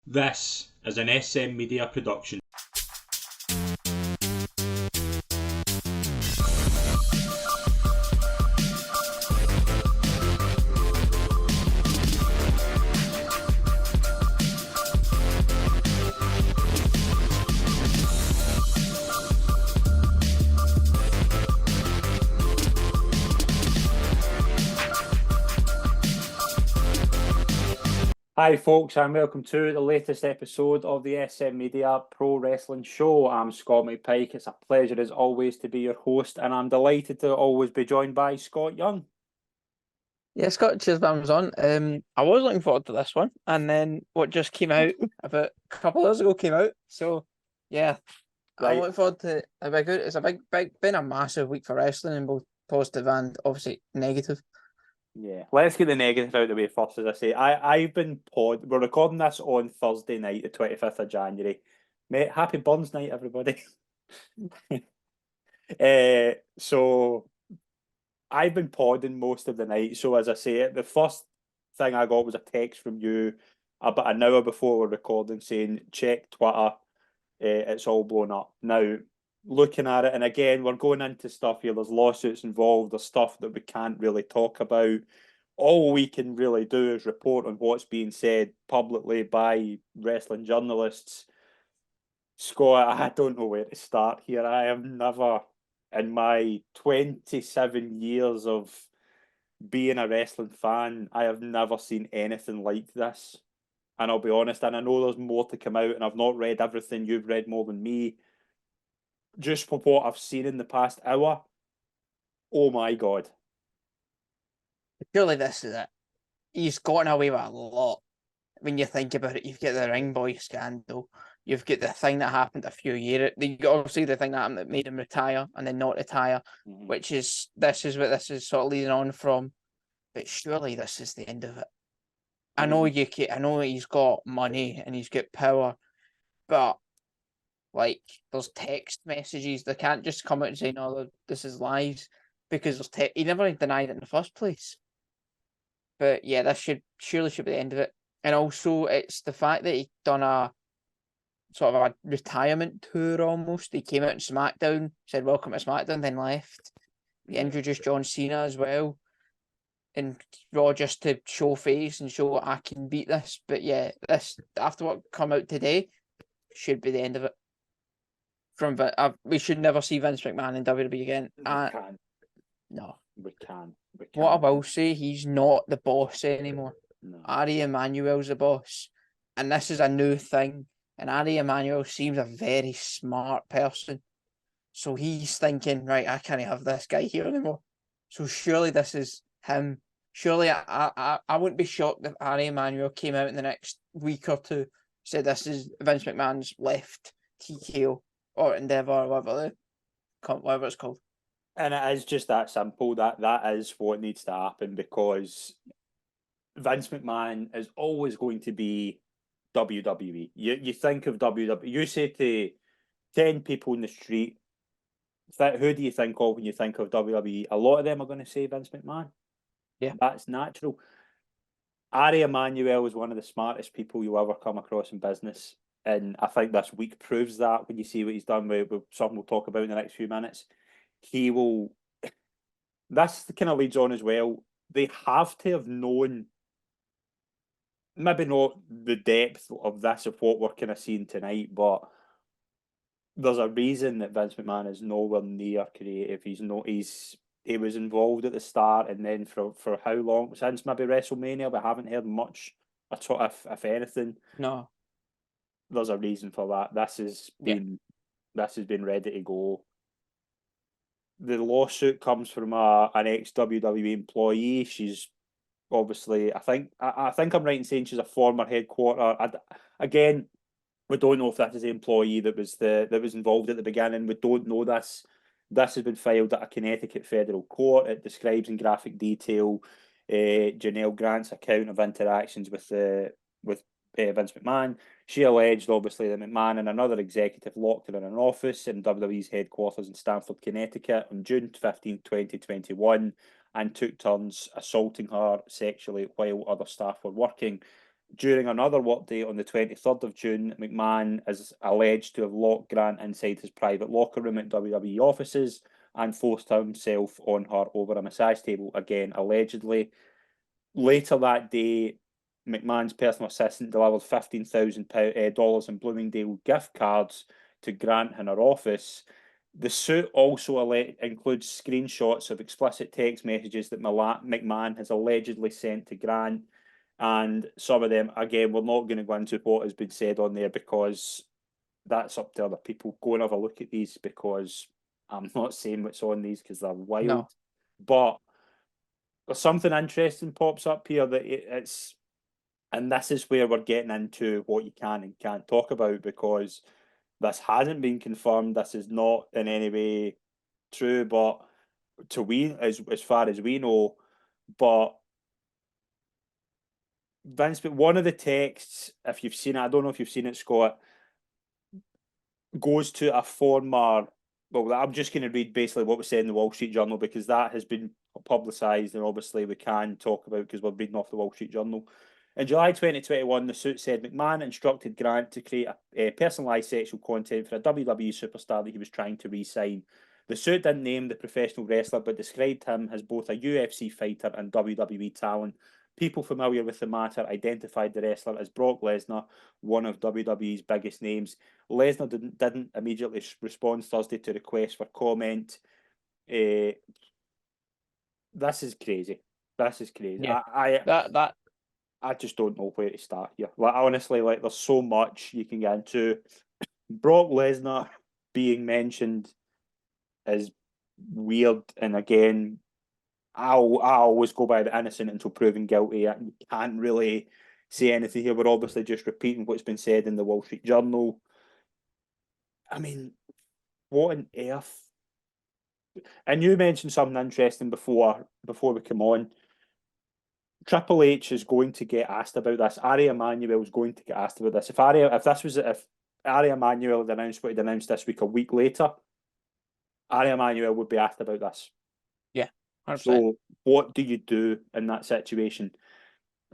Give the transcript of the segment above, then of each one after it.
This is an SM Media production. Hi, folks, and welcome to the latest episode of the SM Media Pro Wrestling Show. I'm Scott McPike. It's a pleasure, as always, to be your host, and I'm delighted to always be joined by Scott Young. Yeah, Scott, cheers for having us on. I was looking forward to this one, and then what just came out about a couple of hours ago came out. So, yeah, Right. I'm looking forward to it. It'll be good. It's a been a massive week for wrestling in both positive and obviously negative. Yeah, let's get the negative out of the way first. As I say, we're recording this on Thursday night, the 25th of January. Mate, happy Burns night, everybody. So I've been podding most of the night. So as I say, the first thing I got was a text from you about an hour before we're recording saying, check Twitter, it's all blown up. Now, looking at it, and again, we're going into stuff here, there's lawsuits involved, there's stuff that we can't really talk about. All we can really do is report on what's being said publicly by wrestling journalists. Scott, I don't know where to start here. I have never, in my 27 years of being a wrestling fan, I have never seen anything like this. And I'll be honest, and I know there's more to come out, and I've not read everything. You've read more than me. Just from what I've seen in the past hour, oh my God. Surely this is it. He's gotten away with a lot. When you think about it, you've got the Ring Boy scandal. You've got the thing that happened a few years. Obviously, the thing that happened that made him retire and then not retire, which is this is what this is sort of leading on from. But surely this is the end of it. I know I know he's got money and he's got power, but like there's text messages. They can't just come out and say no, this is lies because he never denied it in the first place. But yeah, this should be the end of it. And also, it's the fact that he done a sort of a retirement tour almost. He came out in SmackDown, said welcome to SmackDown, then left. He introduced John Cena as well. And Raw just to show face and show I can beat this. But yeah, this after what come out today should be the end of it. We should never see Vince McMahon in WWE again. We can. No. We can. What I will say, he's not the boss anymore. No. Ari Emanuel's the boss. And this is a new thing. And Ari Emanuel seems a very smart person. So he's thinking, right, I can't have this guy here anymore. So surely this is him. Surely I wouldn't be shocked if Ari Emanuel came out in the next week or two, said this is Vince McMahon's left TKO or Endeavour or whatever it's called. And it is just that simple. That is what needs to happen, because Vince McMahon is always going to be WWE. You think of WWE, you say to 10 people in the street, who do you think of when you think of WWE? A lot of them are going to say Vince McMahon. Yeah. That's natural. Ari Emanuel is one of the smartest people you'll ever come across in business. And I think this week proves that when you see what he's done with something we'll talk about in the next few minutes. He will. This kind of leads on as well. They have to have known, maybe not the depth of this, of what we're kind of seeing tonight, but there's a reason that Vince McMahon is nowhere near creative. He was involved at the start, and then for how long? Since maybe WrestleMania, we haven't heard much at all, if anything. No. There's a reason for that. This has been ready to go. The lawsuit comes from an ex-WWE employee. She's obviously, I think I'm right in saying she's a former headquarter. Again, we don't know if that is the employee that was involved at the beginning. We don't know this. This has been filed at a Connecticut federal court. It describes in graphic detail Janelle Grant's account of interactions with Vince McMahon. She alleged, obviously, that McMahon and another executive locked her in an office in WWE's headquarters in Stamford, Connecticut on June 15, 2021, and took turns assaulting her sexually while other staff were working. During another workday on the 23rd of June, McMahon is alleged to have locked Grant inside his private locker room at WWE offices and forced himself on her over a massage table. Again, allegedly. Later that day, McMahon's personal assistant delivered $15,000 in Bloomingdale gift cards to Grant in her office. The suit also includes screenshots of explicit text messages that McMahon has allegedly sent to Grant. And some of them, again, we're not going to go into what has been said on there because that's up to other people. Go and have a look at these because I'm not saying what's on these because they're wild. No. But there's something interesting pops up here that it's, and this is where we're getting into what you can and can't talk about because this hasn't been confirmed. This is not in any way true, but as far as we know, but Vince, but one of the texts, if you've seen it, I don't know if you've seen it, Scott, goes to a former. Well, I'm just going to read basically what was said in the Wall Street Journal because that has been publicised, and obviously we can talk about because we're reading off the Wall Street Journal. In July 2021, the suit said McMahon instructed Grant to create a personalised sexual content for a WWE superstar that he was trying to re-sign. The suit didn't name the professional wrestler, but described him as both a UFC fighter and WWE talent. People familiar with the matter identified the wrestler as Brock Lesnar, one of WWE's biggest names. Lesnar didn't immediately respond Thursday to requests for comment. This is crazy. This is crazy. Yeah, I just don't know where to start here. Like honestly, like there's so much you can get into. Brock Lesnar being mentioned is weird, and again, I always go by the innocent until proven guilty. I can't really say anything here. We're obviously just repeating what's been said in the Wall Street Journal. I mean, what on earth? And you mentioned something interesting before we come on. Triple H is going to get asked about this. Ari Emanuel is going to get asked about this. If Ari Emanuel had announced what he'd announced this week a week later, Ari Emanuel would be asked about this. Yeah, 100%. So what do you do in that situation?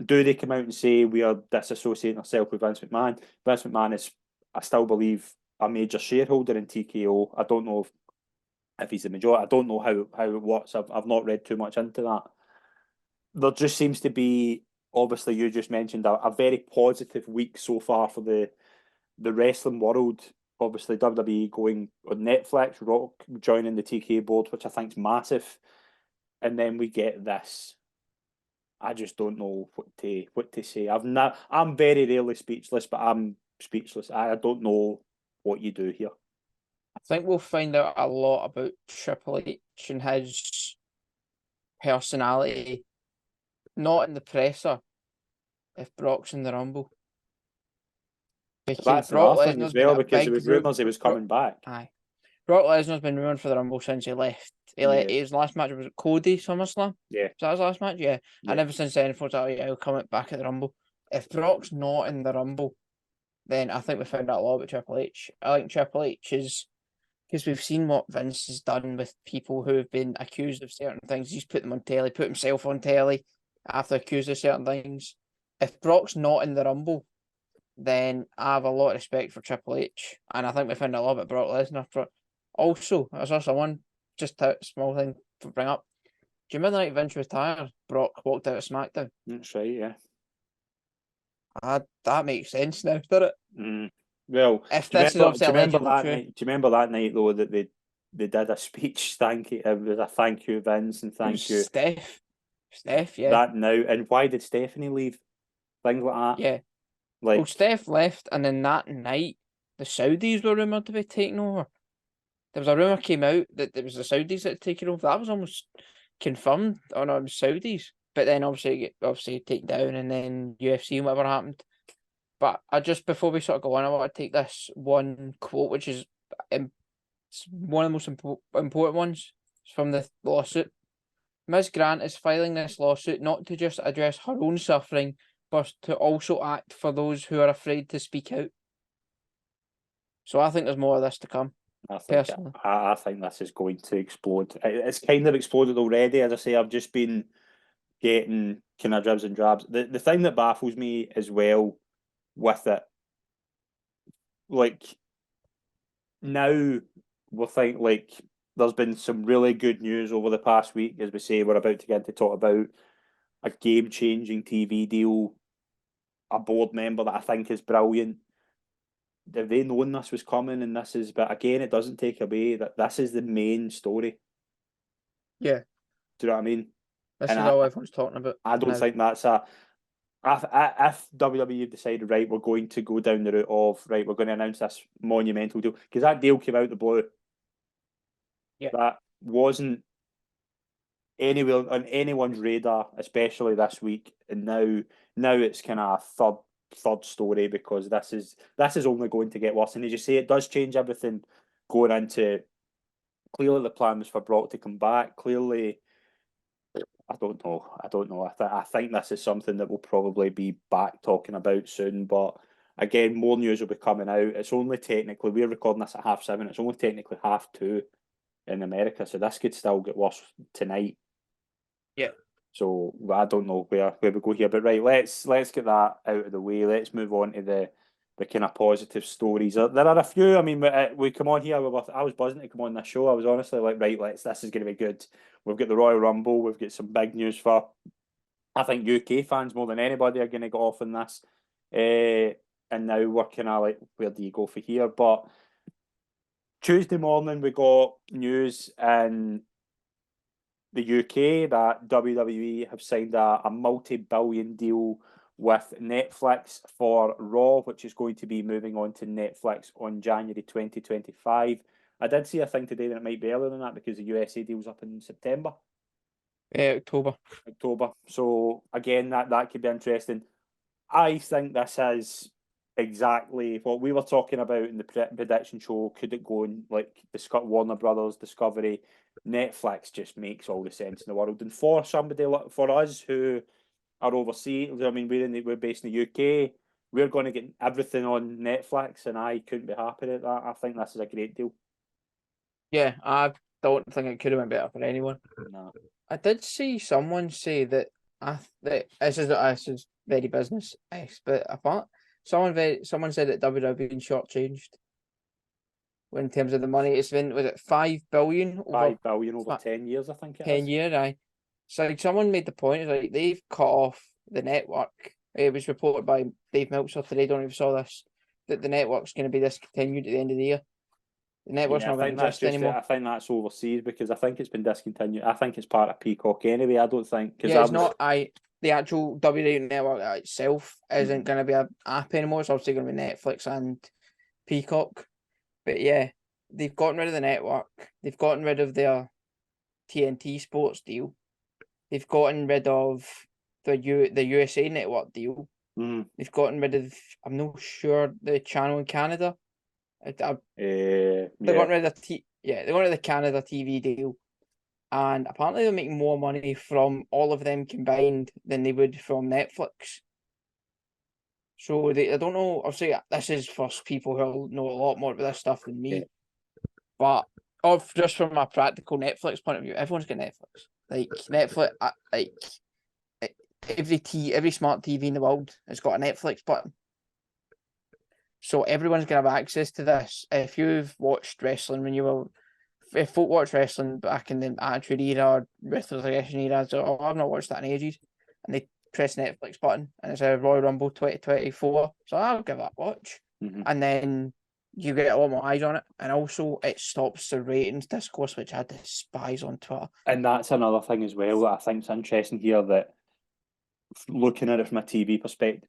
Do they come out and say we are disassociating ourselves with Vince McMahon? Vince McMahon is, I still believe, a major shareholder in TKO. I don't know if he's the majority. I don't know how it works. I've not read too much into that. There just seems to be, obviously, you just mentioned a very positive week so far for the wrestling world. Obviously, WWE going on Netflix, Rock joining the TKO board, which I think is massive, and then we get this. I just don't know what to say. I'm very rarely speechless, but I'm speechless. I don't know what you do here. I think we'll find out a lot about Triple H and his personality, not in the presser, if Brock's in the Rumble. Because That's Brock another thing Lesnar's as well, been a because there big was rumours he was coming back. Aye. Brock Lesnar's been rumoured for the Rumble since he left. His last match was at Cody SummerSlam. Yeah. Was that his last match? Yeah. Yeah. And ever since then, I thought, oh yeah, he'll come back at the Rumble. If Brock's not in the Rumble, then I think we found out a lot about Triple H. I think Triple H is, because we've seen what Vince has done with people who have been accused of certain things. He's put them on telly, put himself on telly after accused of certain things. If Brock's not in the Rumble, then I have a lot of respect for Triple H. And I think we found out a lot about Brock Lesnar. Also, as also one just a small thing to bring up. Do you remember the night Vince retired? Brock walked out of SmackDown. That's right, yeah. That makes sense now, doesn't it? Well, If do you this is remember obviously allegedly that true. night? Do you remember that night though that they did a speech? It was a thank you, Vince, and thank you, Steph, yeah. That now, and why did Stephanie leave? Things like that. Yeah. Like, Well, Steph left, and then that night, the Saudis were rumoured to be taking over. There was a rumour came out that it was the Saudis that had taken over. That was almost confirmed. Oh no, it was Saudis. But then obviously taken down, and then UFC and whatever happened. But before we sort of go on, I want to take this one quote, which is one of the most important ones. It's from the lawsuit. Ms. Grant is filing this lawsuit not to just address her own suffering, but to also act for those who are afraid to speak out. So I think there's more of this to come. I think this is going to explode. It's kind of exploded already. As I say, I've just been getting kind of dribs and drabs. The thing that baffles me as well with it, like now we think like there's been some really good news over the past week, as we say, we're about to get to talk about a game-changing TV deal, a board member that I think is brilliant. Have they known this was coming and this is, but again, it doesn't take away that this is the main story. Yeah. Do you know what I mean? This And is all everyone's talking about. I don't think that's a. If WWE decided, right, we're going to go down the route of, right, we're going to announce this monumental deal, because that deal came out the blue. Yeah. That wasn't anywhere on anyone's radar, especially this week. And now it's kind of a third story, because this is only going to get worse. And as you say, it does change everything going into. Clearly, the plan was for Brock to come back. Clearly, I don't know. I think this is something that we'll probably be back talking about soon. But again, more news will be coming out. It's only technically, we're recording this at 7:30. It's only technically 2:30 in America, so this could still get worse tonight. Yeah. So I don't know where we go here, but right, let's get that out of the way. Let's move on to the kind of positive stories. There are a few. I mean, we come on here. I was buzzing to come on this show. I was honestly like, right, this is going to be good. We've got the Royal Rumble. We've got some big news for. I think UK fans more than anybody are going to go off on this. And now we're kind of like, where do you go for here? But Tuesday morning we got news in the UK that WWE have signed a multi-billion deal with Netflix for Raw, which is going to be moving on to Netflix on January 2025. I did see a thing today that it might be earlier than that, because the USA deal's up in September. October. So again, that could be interesting. I think this is exactly what we were talking about in the prediction show. Could it go in like the Warner Brothers, Discovery? Netflix just makes all the sense in the world. And for somebody like for us who are overseas, I mean, we're based in the UK, we're going to get everything on Netflix, and I couldn't be happier at that. I think this is a great deal. Yeah, I don't think it could have been better for anyone. No. I did see someone say that that this is very business, but apart someone said that WWE been shortchanged. In terms of the money, it's been, was it 5 billion over 5 billion over 10 years, I think it 10 is. years, aye. So like, someone made the point, like they've cut off the network. It was reported by Dave Meltzer today, don't know if you saw this, that the network's going to be discontinued at the end of the year. The network's not going to exist anymore. I think that's overseas, because I think it's been discontinued. I think it's part of Peacock anyway. I don't think, because yeah, it's not. The actual WWE network itself isn't going to be an app anymore. It's obviously going to be Netflix and Peacock. But yeah, they've gotten rid of the network. They've gotten rid of their TNT Sports deal. They've gotten rid of the USA Network deal. They've gotten rid of, I'm not sure, the channel in Canada. They got rid of they got rid of the Canada TV deal, and apparently they're making more money from all of them combined than they would from Netflix. So I don't know. Obviously, this is for people who know a lot more about this stuff than me. But just from a practical Netflix point of view, everyone's got Netflix. Like Netflix, like every smart TV in the world has got a Netflix button. So everyone's gonna have access to this. If you've watched wrestling if folk watched wrestling back in the Attitude Era, Ruthless Aggression Era, so I've not watched that in ages, and they press the Netflix button and it's a Royal Rumble 2024, so I'll give that a watch, and then you get a lot more eyes on it, and also it stops the ratings discourse, which I despise on Twitter. And that's another thing as well that I think is interesting here, that looking at it from a TV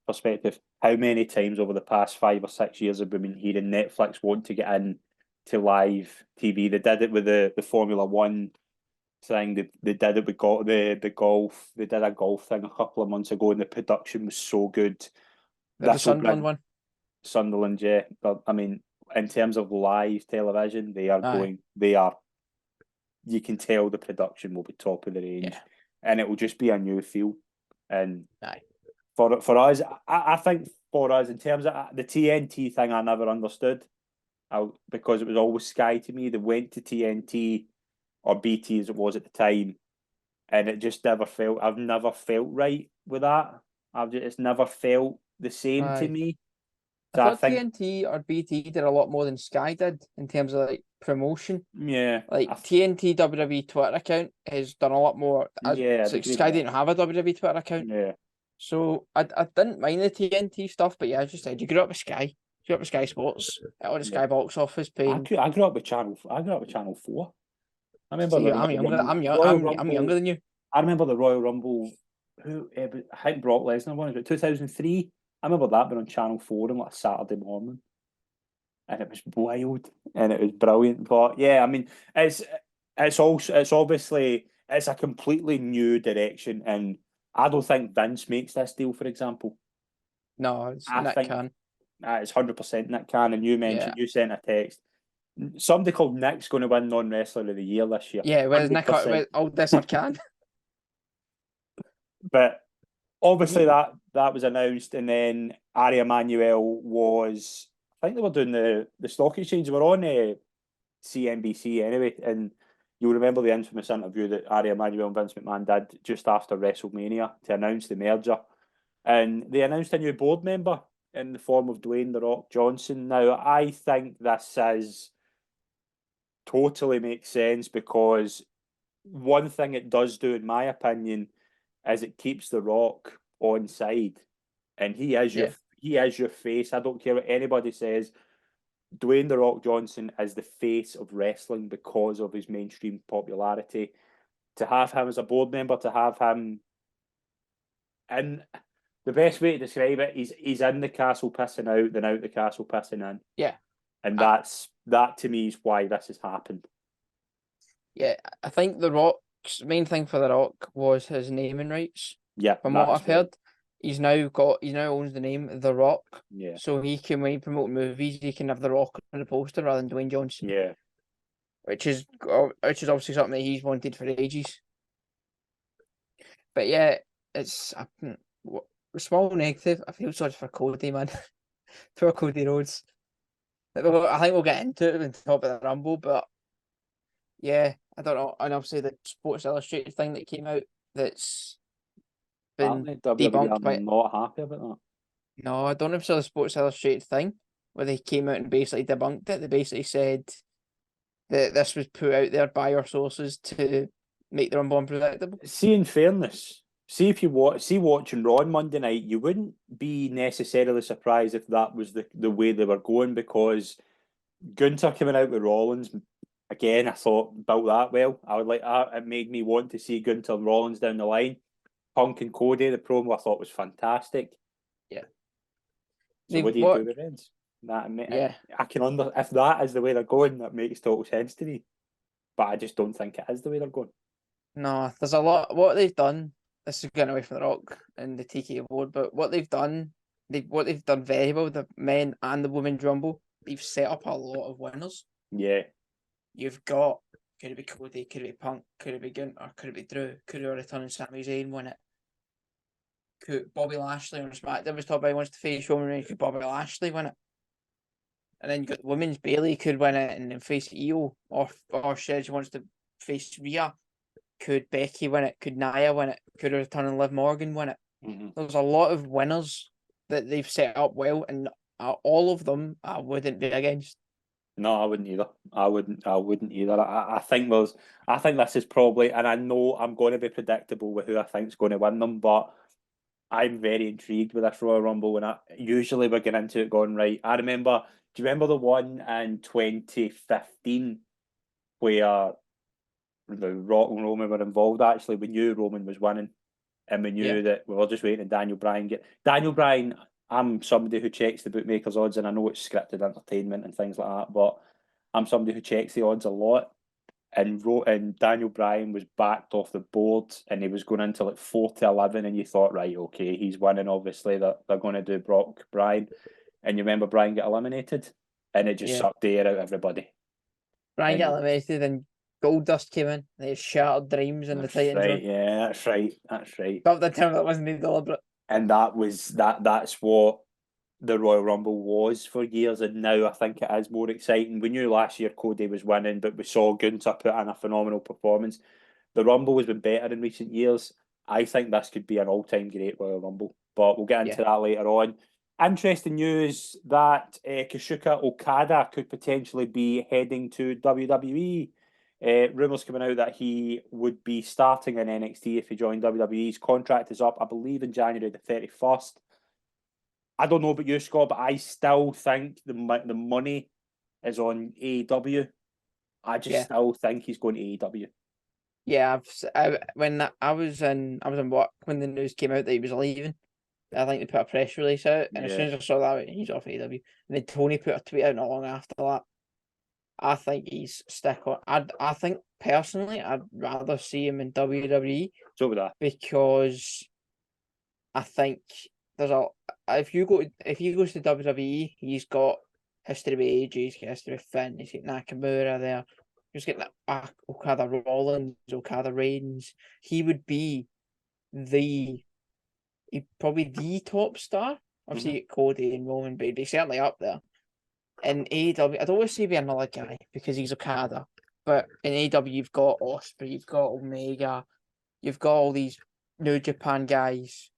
perspective, how many times over the past 5 or 6 years have we been hearing Netflix want to get in to live TV? They did it with the Formula One thing. They did it with the golf. They did a golf thing a couple of months ago, and the production was so good. The Sunderland one. Sunderland, yeah. But I mean, in terms of live television, they are. You can tell the production will be top of the range, and it will just be a new feel. And for us, I think for us, in terms of the TNT thing, I never understood, because it was always Sky to me. They went to TNT or BT as it was at the time, and it just never felt. I've never felt right with that. It's never felt the same to Aye. me. I So I thought think, TNT or BT did a lot more than Sky did in terms of like promotion. yeah, Like TNT WWE Twitter account has done a lot more. yeah, It's like Sky didn't have a WWE Twitter account, yeah. so I didn't mind the TNT stuff. But yeah, as you said, you grew up with Sky. You grew up with Sky Sports or the Sky box office paying. I grew up with Channel. I grew up with Channel 4. I remember See, the I'm Royal younger. Rumble. I'm young. Royal I'm Rumble. younger than you. I remember the Royal Rumble. I think Brock Lesnar won. Was it 2003? I remember that being on Channel 4 on like a Saturday morning, and it was wild and it was brilliant. But yeah, I mean, it's obviously it's a completely new direction, and I don't think Vince makes this deal. For example, No, it's I Nick think Khan. it's 100% Nick Khan. And you Yeah, mentioned you sent a text. Somebody called Nick's going to win non wrestler of the year this year. yeah. Where's Nick? 100%. With oldest or Khan? But obviously that was announced, and then Ari Emanuel was. I think they were doing the stock exchange. They were on CNBC anyway, and you'll remember the infamous interview that Ari Emanuel and Vince McMahon did just after WrestleMania to announce the merger, and they announced a new board member in the form of Dwayne the Rock Johnson. Now I think this is totally makes sense because one thing it does do, in my opinion, is it keeps the Rock on side, and Yeah, he is your face. I don't care what anybody says. Dwayne the Rock Johnson is the face of wrestling because of his mainstream popularity. To have him as a board member, to have him in the best way to describe it, he's in the castle pissing out, then out the castle pissing in, yeah. and I, that to me is why this has happened. Yeah, I think The Rock's main thing for The Rock was his naming rights. Yeah, From what that's I've right. heard, he now owns the name The Rock. Yeah, So he can, when he promote movies, he can have The Rock on the poster rather than Dwayne Johnson, yeah. which is obviously something that he's wanted for ages. But yeah, it's a small negative. I feel sorry for Cody, man. Poor Cody Rhodes. I think we'll get into it when we talk about the Rumble, but yeah, I don't know. And obviously the Sports Illustrated thing that came out that's been Apparently, WWE are debunked by. not happy about that. No, I don't know if it's the Sports Illustrated thing where they came out and basically debunked it. They basically said that this was put out there by our sources to make the Rumble unpredictable. See, in fairness, see if you watching Raw on Monday night, you wouldn't be necessarily surprised if that was the way they were going, because Gunther coming out with Rollins again, I thought built that well. I would like that. It made me want to see Gunther and Rollins down the line. Punk and Cody, the promo I thought was fantastic. Yeah. So what do you do with Reigns? Yeah. I can if that is the way they're going, that makes total sense to me. But I just don't think it is the way they're going. No, there's a lot. What they've done. This is getting away from the Rock and the TK board, but what they've done, what they've done very well, the men and the women's Rumble, they've set up a lot of winners. Yeah. You've got, could it be Cody, could it be Punk, could it be Gunther, could it be Drew, could it be returning Sami Zayn win it? Could Bobby Lashley on SmackDown was talking about he wants to face Roman Reigns, could Bobby Lashley win it? And then you got the women's Bailey could win it and then face Io, or says she wants to face Rhea. Could Becky win it? Could Nia win it? Could returning Liv Morgan win it? Mm-hmm. There's a lot of winners that they've set up well, and all of them I wouldn't be against. No, I wouldn't either. I wouldn't either. I think this is probably, and I know I'm going to be predictable with who I think is going to win them, but I'm very intrigued with this Royal Rumble. And usually we're getting into it going right. Do you remember the one in 2015 where the Rock and Roman were involved? Actually, we knew Roman was winning, and we knew that we were just waiting. Daniel Bryan. I'm somebody who checks the bookmakers' odds, and I know it's scripted entertainment and things like that, but I'm somebody who checks the odds a lot. And Daniel Bryan was backed off the board, and he was going into like 4-11, and you thought, right, okay, he's winning. Obviously, they're going to do Brock Bryan, and you remember Bryan got eliminated, and it just sucked the air out of everybody. Bryan got eliminated, and Goldust came in. And they shattered dreams in the Titans. Right, yeah, that's right. But the time that wasn't deliberate. And that's what the Royal Rumble was for years, and now I think it is more exciting. We knew last year Cody was winning, but we saw Gunther put in a phenomenal performance. the Rumble has been better in recent years. I think this could be an all-time great Royal Rumble, but we'll get into that later on. Interesting news that Kazuchika Okada could potentially be heading to WWE. Rumours coming out that he would be starting in NXT if he joined WWE. His contract is up, I believe, in January the 31st. I don't know about you, Scott, but I still think the money is on AEW. I just still think he's going to AEW. Yeah, when I was in work when the news came out that he was leaving. I think they put a press release out, and as soon as I saw that, he's off AEW. And then Tony put a tweet out not long after that. I think he's stick on. I think personally, I'd rather see him in WWE. So with that, because I think there's if he goes to WWE, he's got history with AJ, he's got history with Finn, he's got Nakamura there. He's got Okada Rollins, Okada Reigns. He would be probably the top star. Obviously, you get Cody and Roman, but he's certainly up there. In AEW, I'd always say be another guy because he's Okada. But in AEW, you've got Ospreay, you've got Omega, you've got all these New Japan guys.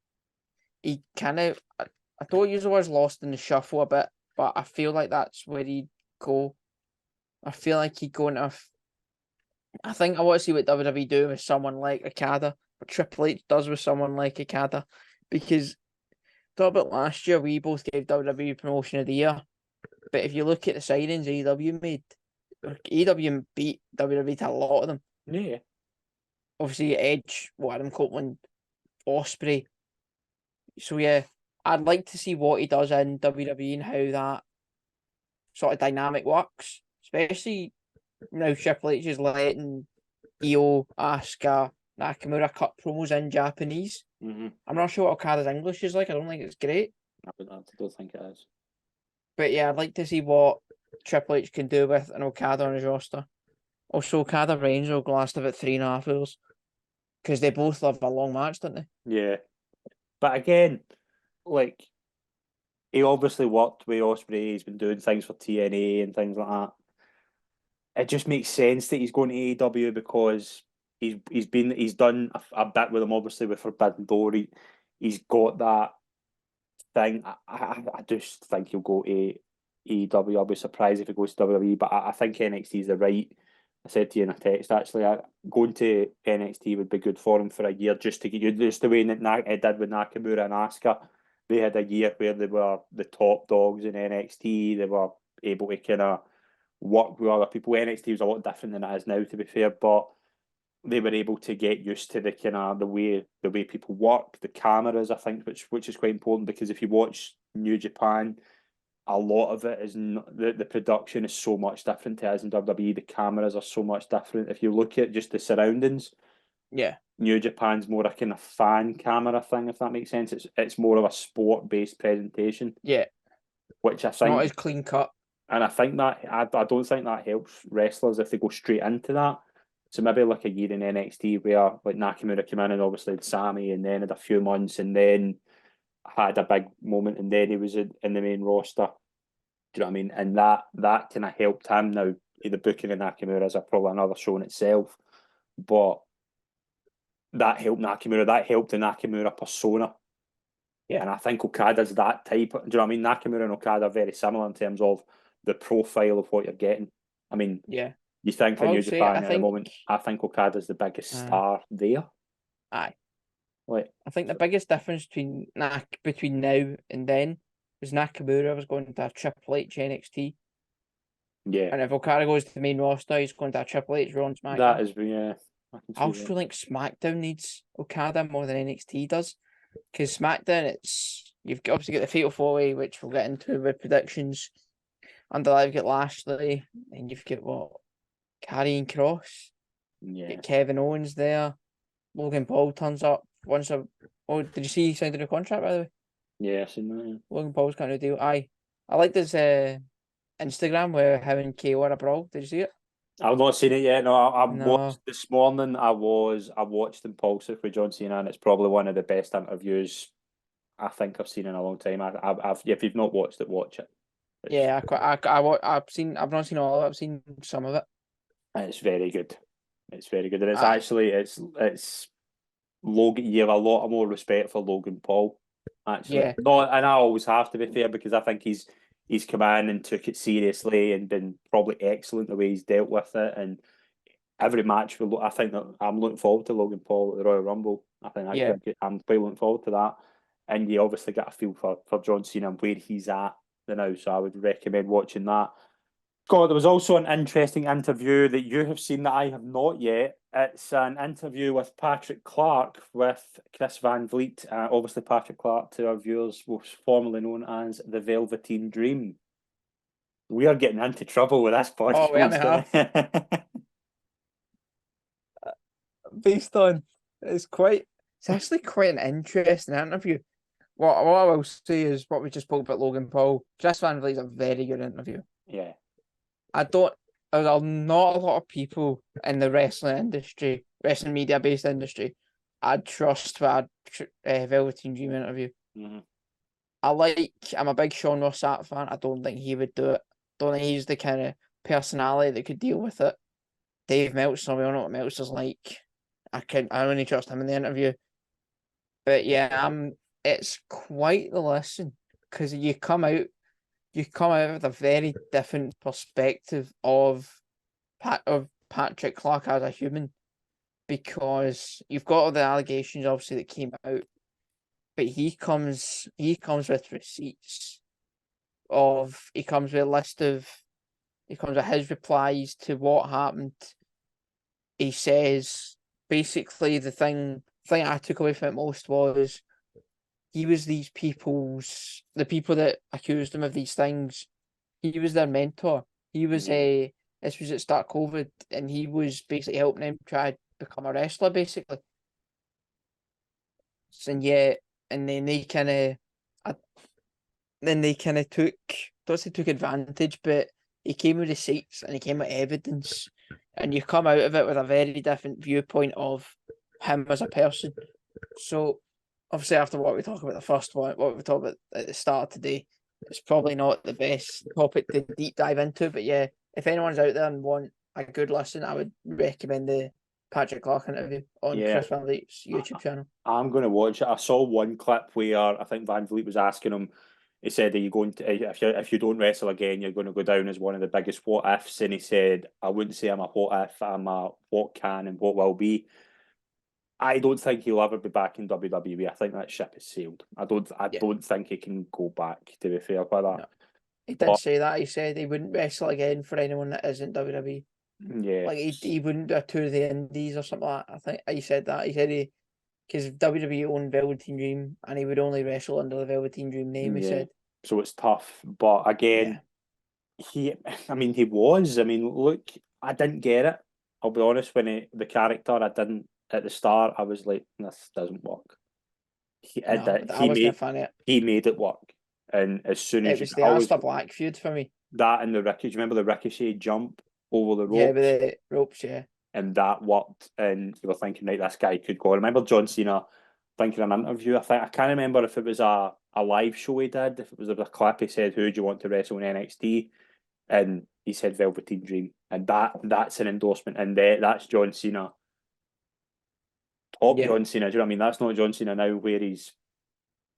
He kind of, I thought he was lost in the shuffle a bit, but I feel like that's where he'd go. I feel like he'd go into. I think I want to see what WWE do with someone like Okada, what Triple H does with someone like Okada, because talk about last year, we both gave WWE Promotion of the Year, but if you look at the signings AEW made, AEW beat WWE to a lot of them. Yeah. Obviously, Edge, Adam Copeland, Ospreay. So yeah, I'd like to see what he does in WWE and how that sort of dynamic works, especially now Triple H is letting Io, Asuka, Nakamura cut promos in Japanese. Mm-hmm. I'm not sure what Okada's English is like. I don't think it's great. I don't think it is. But yeah, I'd like to see what Triple H can do with an Okada on his roster. Also, Okada Reigns will last about 3.5 hours because they both love a long match, don't they? Yeah. But again, like, he obviously worked with Ospreay. He's been doing things for TNA and things like that. It just makes sense that he's going to AEW because he's done a bit with them, obviously, with Forbidden Door. He's got that thing. I just think he'll go to AEW. I'll be surprised if he goes to WWE, but I think NXT is the right. I said to you in a text actually, going to NXT would be good for him for a year just to get you just the way that it did with Nakamura and Asuka. They had a year where they were the top dogs in NXT. They were able to kind of work with other people. NXT was a lot different than it is now, to be fair, but they were able to get used to the kind of the way people work, the cameras, I think, which is quite important because if you watch New Japan, a lot of it is the production is so much different to us in WWE. The cameras are so much different. If you look at just the surroundings, yeah, New Japan's more a kind of fan camera thing, if that makes sense. It's more of a sport based presentation. Yeah, which I it's think not as clean cut. And I think that I don't think that helps wrestlers if they go straight into that. So maybe like a year in NXT where like Nakamura came in and obviously Sammy and then had a few months and then had a big moment and then he was in the main roster. Do you know what I mean? And that kind of helped him. Now the booking of Nakamura is probably another show in itself, but that helped Nakamura. That helped the Nakamura persona. Yeah. And I think Okada's that type. Do you know what I mean? Nakamura and Okada are very similar in terms of the profile of what you're getting. I mean, yeah. You think in New Japan at the moment, I think Okada's the biggest star there. Aye. Like, I think the biggest difference between now and then was Nakamura was going to a Triple H NXT. Yeah. And if Okada goes to the main roster, he's going to a Triple H Raw and SmackDown. That is, yeah. I also think SmackDown needs Okada more than NXT does. Because SmackDown, you've obviously got the Fatal 4-Way, which we'll get into with predictions. Under that, you've got Lashley, and you've got Karrion Kross. Yeah. Get Kevin Owens there. Logan Paul turns up. Did you see he signed a new contract, by the way? Yeah, I've seen that. Yeah. Logan Paul's got a new deal. I like this Instagram where him and KO are a brawl. Did you see it? I've not seen it yet. No, I No. watched this morning. I watched Impulsive with John Cena, and it's probably one of the best interviews I think I've seen in a long time. If you've not watched it, watch it. I've not seen all of it. I've seen some of it. It's very good. It's very good, and it's Aye. actually it's Logan. You have a lot more respect for Logan Paul, actually. Yeah. No, and I always have, to be fair, because I think he's come in and took it seriously and been probably excellent the way he's dealt with it. And every match, I think that I'm looking forward to Logan Paul at the Royal Rumble. I think that Yeah. could be, I'm quite looking forward to that. And you obviously get a feel for John Cena and where he's at now, so I would recommend watching that. Scott, there was also an interesting interview that you have seen that I have not yet. It's an interview with Patrick Clark with Chris Van Vliet. Obviously, Patrick Clark, to our viewers, was formerly known as the Velveteen Dream. We are getting into trouble with this Oh, we only podcast. Based on it's actually quite an interesting interview. What I will say is what we just spoke about Logan Paul. Chris Van Vliet's a very good interview. Yeah. There's not a lot of people in the wrestling media based industry, I'd trust for a Velveteen Dream interview. Mm-hmm. I'm a big Sean Ross Sapp fan. I don't think he would do it. Don't think he's the kind of personality that could deal with it. Dave Meltzer, we all know what Meltzer's like. I only trust him in the interview. But yeah, it's quite the listen because you come out with a very different perspective of Patrick Clark as a human, because you've got all the allegations obviously that came out, but he comes with receipts he comes with his replies to what happened. He says basically the thing I took away from it most was he was the people that accused him of these things. He was their mentor. He was this was at start COVID, and he was basically helping them try to become a wrestler, basically. And yeah, and then they kind of took advantage, but he came with receipts and he came with evidence, and you come out of it with a very different viewpoint of him as a person. So obviously, after what we talk about the first one, what we talked about at the start of today, it's probably not the best topic to deep dive into. But yeah, if anyone's out there and want a good listen, I would recommend the Patrick Clark interview on Chris Van Vliet's YouTube channel. I'm going to watch it. I saw one clip where I think Van Vliet was asking him. He said, "Are you going to if you don't wrestle again, you're going to go down as one of the biggest what ifs?" And he said, "I wouldn't say I'm a what if. I'm a what can and what will be." I don't think he'll ever be back in WWE. I think that ship has sailed. I don't think he can go back, to be fair with that. No. He did say that. He said he wouldn't wrestle again for anyone that isn't WWE. Yeah. Like he wouldn't do a tour of the Indies or something like that. I think he said that. He said because WWE owned Velveteen Dream and he would only wrestle under the Velveteen Dream name, he said. So it's tough. But again, he was. Look, I didn't get it. I'll be honest, the character, I didn't at the start. I was like, this doesn't work. I wasn't a fan of it. He made it work. And as soon as it was the Aleister Black feud for me. That and the Ricochet, remember the Ricochet jump over the ropes? Yeah, with the ropes, yeah. And that worked, and you were thinking, right, this guy could go. I remember John Cena thinking in an interview, I can't remember if it was a live show he did, if it was a clip, he said, "Who do you want to wrestle in NXT?" And he said Velveteen Dream. And that's an endorsement, and that's John Cena. John Cena, do you know what I mean? That's not John Cena now where he's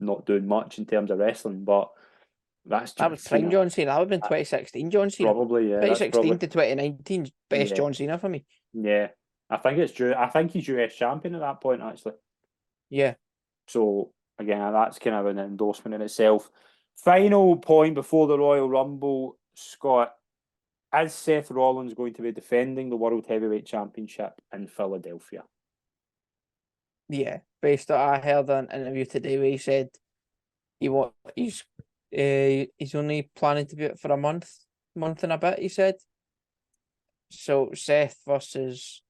not doing much in terms of wrestling, but that was prime John Cena. That would have been 2016 John Cena. Probably, yeah. 2016 to 2019, best John Cena for me. Yeah. I think he's US champion at that point, actually. Yeah. So, again, that's kind of an endorsement in itself. Final point before the Royal Rumble, Scott. Is Seth Rollins going to be defending the World Heavyweight Championship in Philadelphia? Yeah. Based on, I heard an interview today where he said he's only planning to be it for a month and a bit, he said. So Seth versus,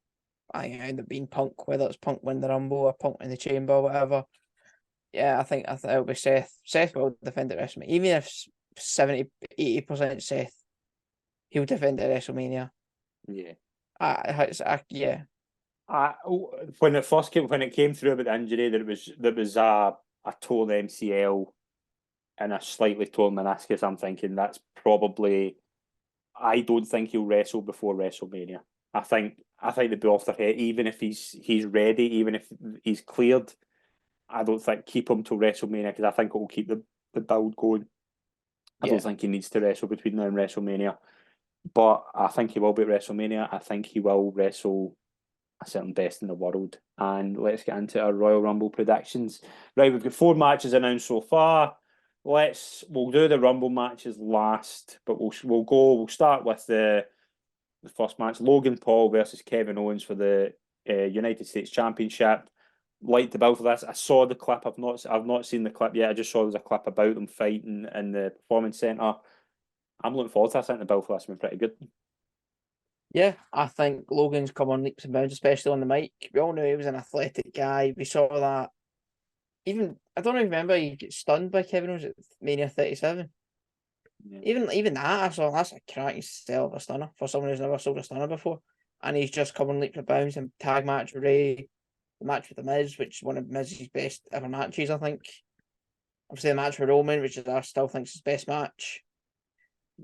I end up being Punk, whether it's Punk win the Rumble or Punk in the Chamber or whatever. Yeah, I think it'll be Seth. Seth will defend at WrestleMania. Even if 70-80% Seth, he'll defend at WrestleMania. Yeah. Yeah. When it came through about the injury, there was a torn MCL and a slightly torn meniscus. I'm thinking that's probably. I don't think he'll wrestle before WrestleMania. I think they'd be off their head, even if he's ready, even if he's cleared. I don't think keep him till WrestleMania because I think it will keep the build going. I don't think he needs to wrestle between now and WrestleMania, but I think he will be at WrestleMania. I think he will wrestle a certain best in the world. And let's get into our Royal Rumble predictions. Right, we've got 4 matches announced so far. We'll do the Rumble matches last, but we'll start with the first match: Logan Paul versus Kevin Owens for the United States Championship. Like the build for this, I saw the clip. I've not seen the clip yet. I just saw there was a clip about them fighting in the Performance Centre. I'm looking forward to this. I think the build for this has been pretty good. Yeah, I think Logan's come on leaps and bounds, especially on the mic. We all knew he was an athletic guy. We saw that. Even I don't even remember he gets stunned by Kevin Owens at Mania 37. Yeah. Even that, I saw that's a cracking style of a stunner for someone who's never sold a stunner before. And he's just come on leaps and bounds and tag match with Ray, the match with the Miz, which is one of Miz's best ever matches, I think. Obviously, the match with Roman, which I still think is his best match.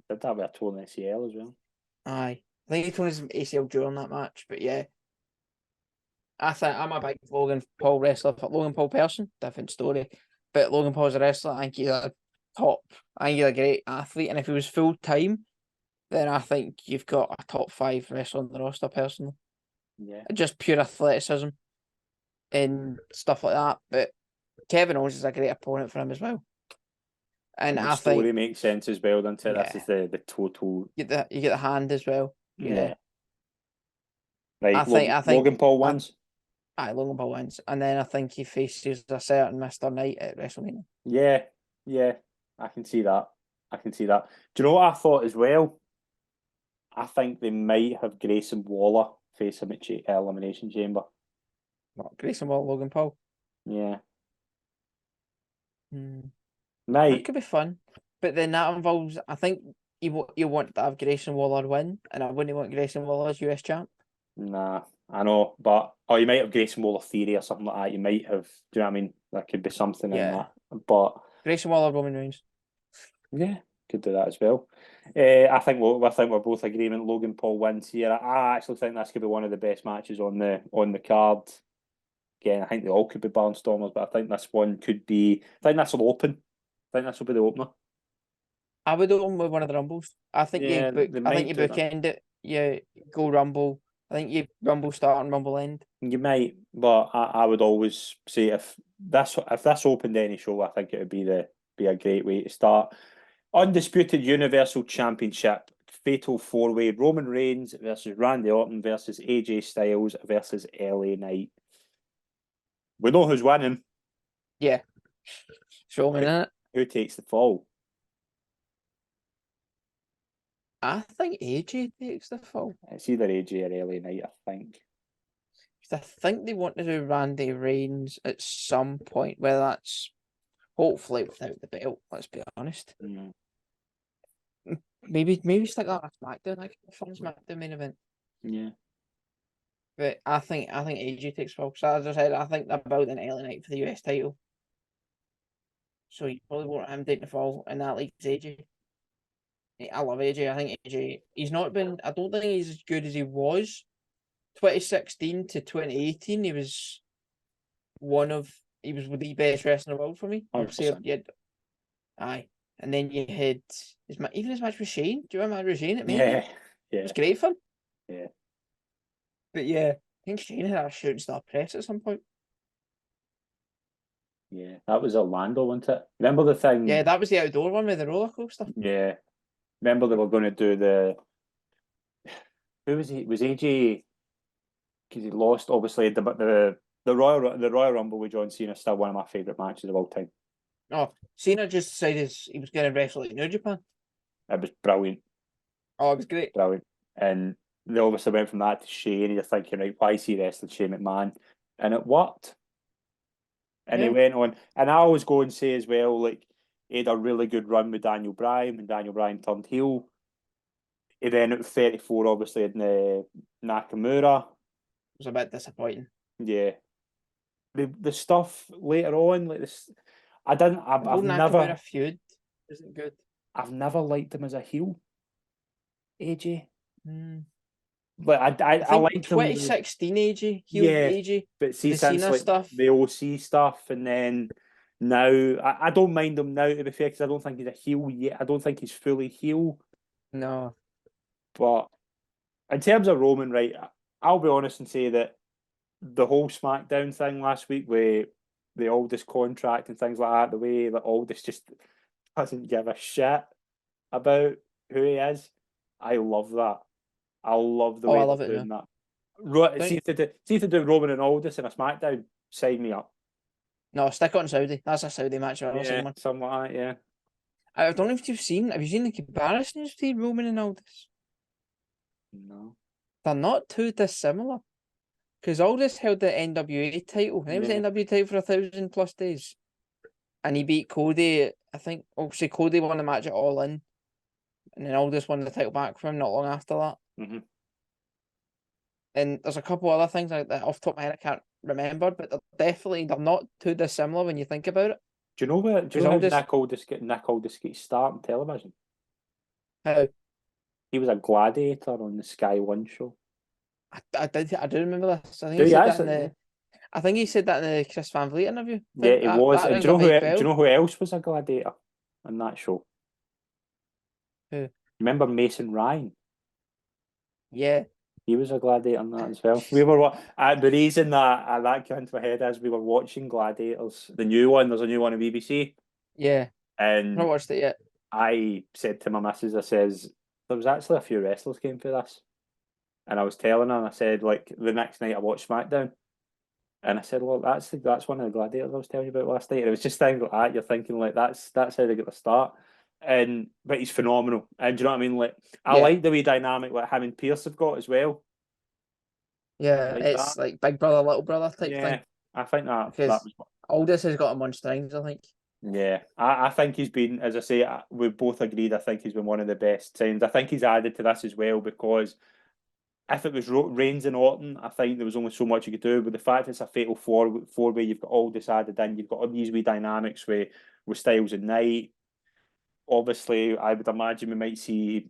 Did that with a torn ACL as well. Aye. I think he tore his ACL during that match, but yeah. I think I'm a big Logan Paul wrestler. Logan Paul person, different story. But Logan Paul's a wrestler. I think he's a top. I think he's a great athlete. And if he was full time, then I think you've got a top 5 wrestler on the roster personally. Yeah. Just pure athleticism and stuff like that. But Kevin Owens is a great opponent for him as well. And the I story think makes sense as well, doesn't it? Yeah. This is the total. you get the hand as well. Yeah. Right, I think Logan Paul wins. Logan Paul wins. And then I think he faces a certain Mr. Knight at WrestleMania. Yeah, I can see that. Do you know what I thought as well? I think they might have Grayson Waller face him at Elimination Chamber. What, Grayson Waller, Logan Paul? Yeah. That Might. could be fun. But then that involves, I think you want to have Grayson Waller win, and I wouldn't want Grayson Waller as US champ. Nah, I know, but you might have Grayson Waller theory or something like that. You might have. Do you know what I mean? There could be something in that. But Grayson Waller, Roman Reigns. yeah, could do that as well. I think we're both agreement. Logan Paul wins here. I actually think this could be one of the best matches on the card. Again, I think they all could be barnstormers, but I think this one could be. I think this will open. I think this will be the opener. I would open with one of the Rumbles. I think Yeah, you they might do that. bookend it. You go Rumble. I think you Rumble start and Rumble end. You might, but I would always say if this opened any show, I think it would be a great way to start. Undisputed Universal Championship Fatal 4-Way: Roman Reigns versus Randy Orton versus AJ Styles versus LA Knight. We know who's winning. Yeah. Show me that. Who takes the fall? I think AJ takes the fall. It's either AJ or LA Knight, I think. I think they want to do Randy Reigns at some point, whether that's hopefully without the belt, let's be honest. Mm. Maybe stick that on SmackDown, like a fun SmackDown main event. Yeah. But I think AJ takes fall. So as I said, I think they're building LA Knight for the US title. So you probably want him taking the fall, and that leaves AJ. I love AJ. I think AJ, he's not been, I don't think he's as good as he was. 2016 to 2018, he was the best wrestler in the world for me. Obviously, 100%. Aye. And then you had even his match with Shane. Do you remember with Shane at Mania? Yeah. It was great fun. Yeah. But yeah, I think Shane had a shooting star press at some point. Yeah. That was Orlando, wasn't it? Remember the thing? Yeah, that was the outdoor one with the roller coaster. Yeah. Remember they were going to do the. Who was he? It was AJ. Because he lost, obviously, the Royal Rumble with John Cena is still one of my favourite matches of all time. Oh, Cena just decided he was going to wrestle at New Japan. It was brilliant. Oh, it was great. Brilliant. And they obviously went from that to Shane, and you're thinking, right, why is he wrestling Shane McMahon? And it worked. And he went on. And I always go and say as well, like, he had a really good run with Daniel Bryan, and Daniel Bryan turned heel. He then at 34, obviously, had Nakamura. It was a bit disappointing. Yeah. The stuff later on, like this, I've never feud isn't good. I've never liked him as a heel. AJ. Like I I think liked him. 2016 AJ, heel Yeah, AJ, but see, the since Cena like stuff. the OC stuff, and then now, I don't mind him now, to be fair, because I don't think he's a heel yet. I don't think he's fully heel. No. But in terms of Roman, right, I'll be honest and say that the whole SmackDown thing last week with the Aldis contract and things like that, the way that Aldis just doesn't give a shit about who he is, I love that. I love the Oh, I way love they're it doing now. that. Don't, See if they do Roman and Aldis in a SmackDown, sign me up. no, stick on Saudi. That's a Saudi match I've ever seen Yeah, one. something like that, yeah. I don't know if have you seen the comparisons between Roman and Aldis? No. They're not too dissimilar. Because Aldis held the NWA title, and it was the Yeah. NWA title for 1,000+ days. And he beat Cody, I think, obviously Cody won the match at All In. And then Aldis won the title back from him not long after that. Mm-hmm. And there's a couple other things like that off the top of my head I can't remember, but they're not too dissimilar when you think about it. Do you know where? Do you Because know how Aldis, Nick Aldis got his start on television? how He was a gladiator on the Sky One show. I do remember this. Do you actually? I think he said that in the Chris Van Vliet interview. Yeah, it was. That And rings a vague do you bell. know who else was a gladiator on that show? Who? Remember Mason Ryan? Yeah. He was a gladiator on that as well. The reason that came into my head is we were watching Gladiators, the new one. There's a new one on BBC, Yeah. I've not and watched it yet. I said to my missus, I says, there was actually a few wrestlers came for this. And I was telling her, and I said, like, the next night I watched SmackDown. And I said, well, that's one of the gladiators I was telling you about last night. And it was just things like that. You're thinking, like, that's how they get the start. But he's phenomenal. And do you know what I mean? Like, I Yeah. like the way dynamic like him and Pierce have got as well. Yeah, Like it's that. like big brother, little brother type Yeah. thing. I think that Because was. Aldis has got him on strings, I think. Yeah, I think he's been, as I say, we both agreed. I think he's been one of the best signs. I think he's added to this as well because if it was Reigns and Orton, I think there was only so much you could do. But the fact it's a fatal four way, you've got all this added in, you've got all these wee dynamics with Styles and Knight. Obviously, I would imagine we might see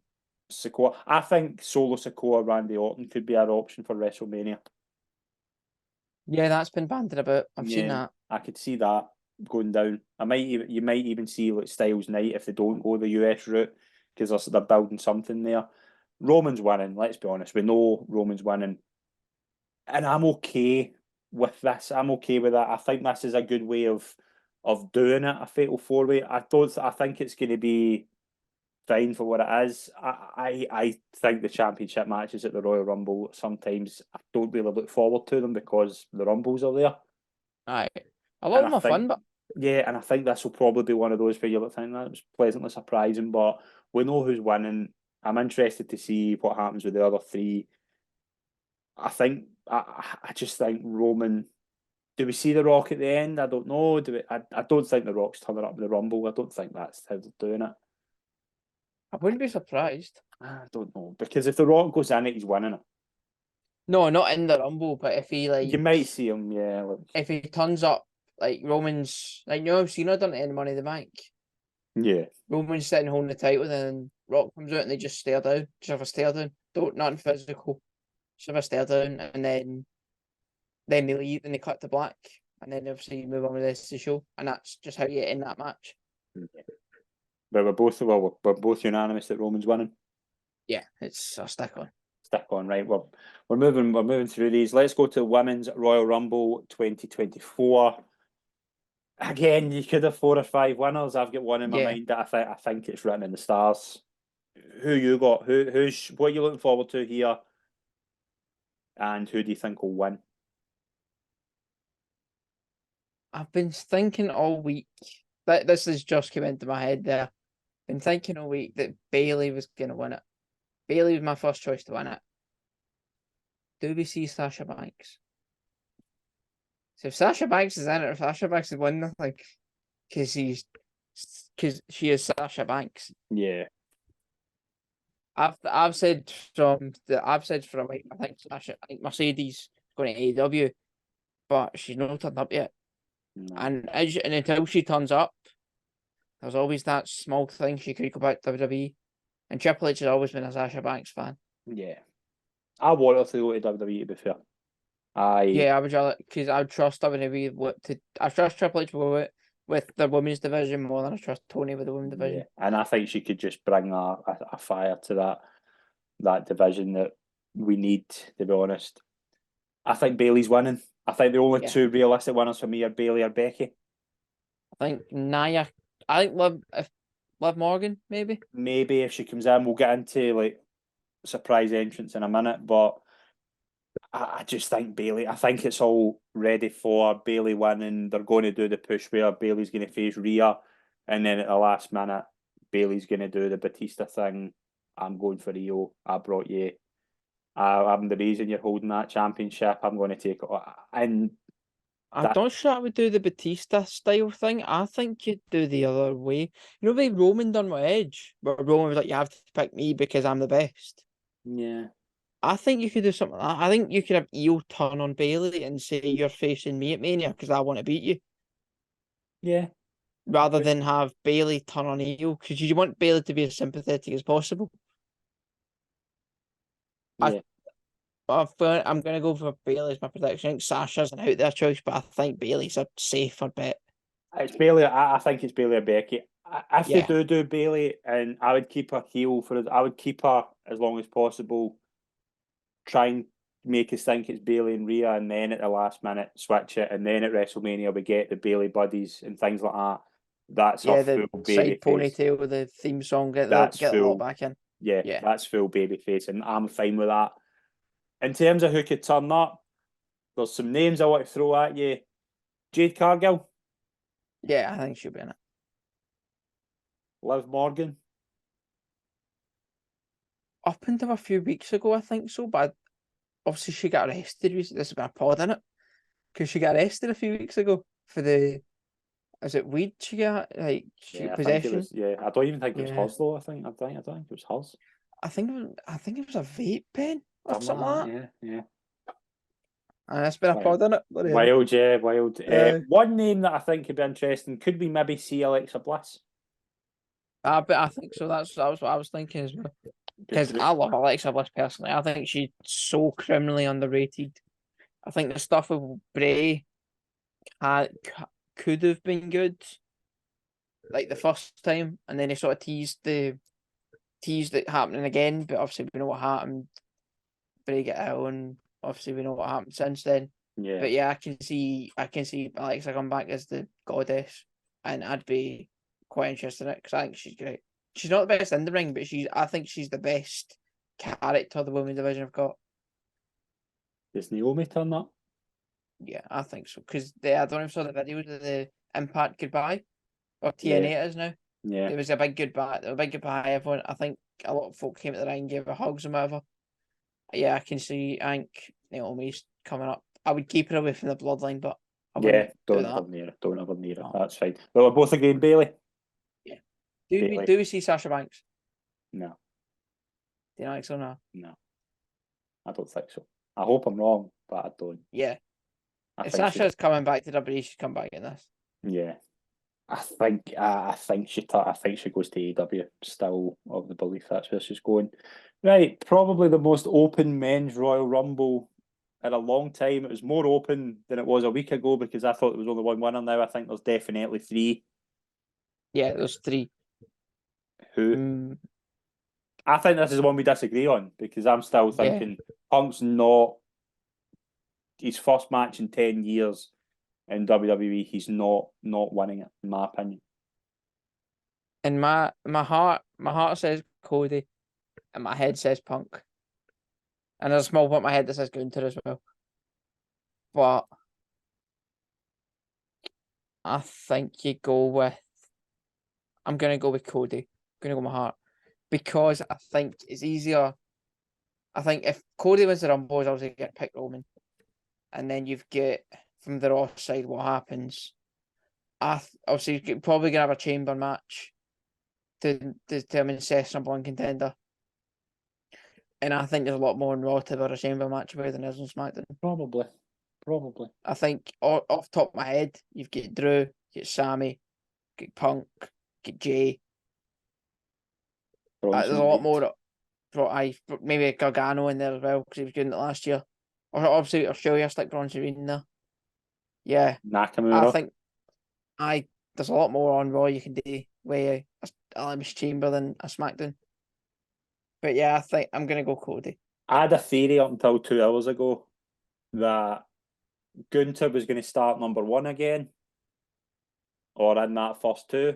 Sikoa. I think Solo Sikoa, Randy Orton could be our option for WrestleMania. Yeah, that's been bandied about. I've seen Yeah, that. I could see that going down. You might even see like Styles Knight if they don't go the US route because they're building something there. Roman's winning. Let's be honest. We know Roman's winning, and I'm okay with this. I'm okay with that. I think this is a good way of doing it. A fatal four way. I don't. I think it's going to be fine for what it is. I think the championship matches at the Royal Rumble sometimes I don't really look forward to them because the Rumbles are there. Aye. A lot And of them are fun, but yeah, and I think this will probably be one of those where you'll think that was pleasantly surprising. But we know who's winning. I'm interested to see what happens with the other three. I just think Roman. Do we see the Rock at the end? I don't know. I don't think the Rock's turning up in the Rumble. I don't think that's how they're doing it. I wouldn't be surprised. I don't know because if the Rock goes in it, he's winning it. No, not in the Rumble, but if he You might see him, yeah. if he turns up like Roman's, like Cena done it in Money in the Bank. Yeah. Roman's sitting holding the title, then Rock comes out and they just stare down, just have a stare down. Don't nothing physical, just have a stare down, and then they leave and they cut to black, and then obviously you move on with the rest of the show, and that's just how you end that match. But we're both unanimous that Roman's winning. Yeah, it's a stick on. Stick on, right? Well, we're moving through these. Let's go to Women's Royal Rumble 2024. Again, you could have 4 or 5 winners. I've got one in my mind that I think it's written in the stars. Who you got? Who's what are you looking forward to here? And who do you think will win? I've been thinking all week that this has just come into my head there. Been thinking all week that Bailey was gonna win it. Bailey was my first choice to win it. Do we see Sasha Banks? So if Sasha Banks is in it, if Sasha Banks is winning, like, because she is Sasha Banks. Yeah. I've said from a week, I think Mercedes going to AEW, but she's not turned up yet. No. And until she turns up, there's always that small thing she could go back to WWE. And Triple H has always been a Sasha Banks fan. Yeah. I want her to go to WWE, to be fair. Yeah, I would rather, because I would trust WWE I trust Triple H with the women's division more than I trust Tony with the women's division. Yeah, and I think she could just bring a fire to that division that we need, to be honest. I think Bayley's winning. I think the only two realistic winners for me are Bayley or Becky. I think Liv Morgan, maybe. Maybe if she comes in, we'll get into like surprise entrance in a minute, but I just think Bayley. I think it's all ready for Bayley winning. They're going to do the push where Bayley's going to face Rhea, and then at the last minute, Bayley's going to do the Batista thing. I'm going for Rio. I brought you. I'm the reason you're holding that championship. I'm going to take it. And I'm not sure I would do the Batista style thing. I think you'd do the other way. You know, the way Roman done with Edge, where Roman was like, "You have to pick me because I'm the best." Yeah. I think you could do something like that. I think you could have Io turn on Bayley and say, "You're facing me at Mania because I want to beat you." Yeah. Rather than have Bayley turn on Io, because you want Bayley to be as sympathetic as possible. Yeah. I'm going to go for Bayley as my prediction. I think Sasha's an out there choice, but I think Bayley's a safer bet. It's Bayley. I think it's Bayley or Becky. If Yeah. they do Bayley, and I would keep her heel for it. I would keep her as long as possible. Try and make us think it's Bayley and Rhea, and then at the last minute switch it, and then at WrestleMania we get the Bayley buddies and things like that. That's her the full side baby face. ponytail with the theme song. Get That's the full. lot back in. Yeah, that's full baby face, and I'm fine with that. In terms of who could turn up, there's some names I want to throw at you. Jade Cargill. Yeah, I think she'll be in it. Liv Morgan. Up until a few weeks ago, I think so, but obviously she got arrested recently. This has been a pod, in it? Because she got arrested a few weeks ago for is it weed she got? Like, possession? I don't even think it was hers, though. I don't think it was hers. I think it was a vape pen or something like that. Yeah. And it's been a pod, in it? Wild. One name that I think could be interesting could be maybe see Alexa Bliss. But I think so. That was what I was thinking as well. Because I love Alexa Bliss personally. I think she's so criminally underrated. I think the stuff with Bray could have been good, like the first time, and then he sort of teased it happening again. But obviously we know what happened. Bray got ill, and obviously we know what happened since then. Yeah. But yeah, I can see Alexa come back as the goddess, and I'd be quite interested in it because I think she's great. She's not the best in the ring, but I think she's the best character the women's division have got. Does Naomi turn up? Yeah, I think so. Because I don't know if you saw the videos of the Impact goodbye, or TNA it is now. Yeah. It was a big goodbye. Everyone. I think a lot of folk came to the ring and gave her hugs and whatever. Yeah, I can see. I think Naomi's coming up. I would keep her away from the bloodline, but don't have her near her. That's fine. Well, we're both agreeing Bayley. Yeah. Do we see Sasha Banks? No. Do you think so? No. No. I don't think so. I hope I'm wrong, but I don't. Yeah. If Sasha's coming back to WWE, she's come back in this. Yeah. I think she goes to AEW still, of the belief that's where she's going. Right, probably the most open men's Royal Rumble in a long time. It was more open than it was a week ago because I thought there was only one winner. Now I think there's definitely three. Yeah, there's three. Who? I think this is the one we disagree on because I'm still thinking Punk's not his first match in 10 years in WWE. He's not winning it, in my opinion. And my heart says Cody, and my head says Punk. And there's a small part of my head that says Gunther as well. But I think I'm going to go with Cody. I'm going to go with my heart. Because I think it's easier. I think if Cody wins the Rumble, he's obviously going to pick Roman. And then you've got, from the Raw side, what happens. Obviously, you're probably going to have a chamber match to determine Seth's number one contender. And I think there's a lot more in Raw to about a chamber match about than there is on SmackDown. Probably. I think off the top of my head, you've got Drew, you've got Sammy, you've got Punk, you've got Jay. There's a lot more. maybe Gargano in there as well because he was doing it last year. Or obviously Australia stick Braun Strowman there. Yeah, I Nakamura. think there's a lot more on Raw you can do with Elimination Chamber than a SmackDown. But yeah, I think I'm gonna go Cody. I had a theory up until 2 hours ago that Gunther was going to start number 1 again, or in that first 2.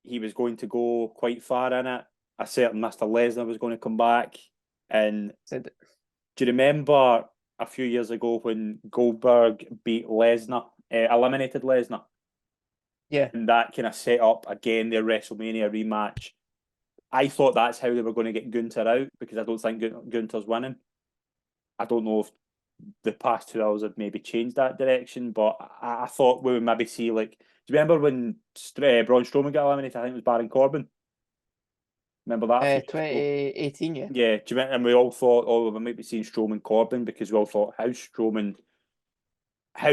He was going to go quite far in it. A certain Mr. Lesnar was going to come back. And Said do you remember a few years ago when Goldberg beat Lesnar, eliminated Lesnar? yeah, And that kind of set up again their WrestleMania rematch. I thought that's how they were going to get Gunther out because I don't think Gunther's winning. I don't know if the past 2 hours have maybe changed that direction, but I thought we would maybe see, like, do you remember when Braun Strowman got eliminated? I think it was Baron Corbin. Remember that? A few years ago? 2018, yeah. Yeah, do you remember? And we all thought, oh, we might be seeing Strowman Corbin because we all thought, how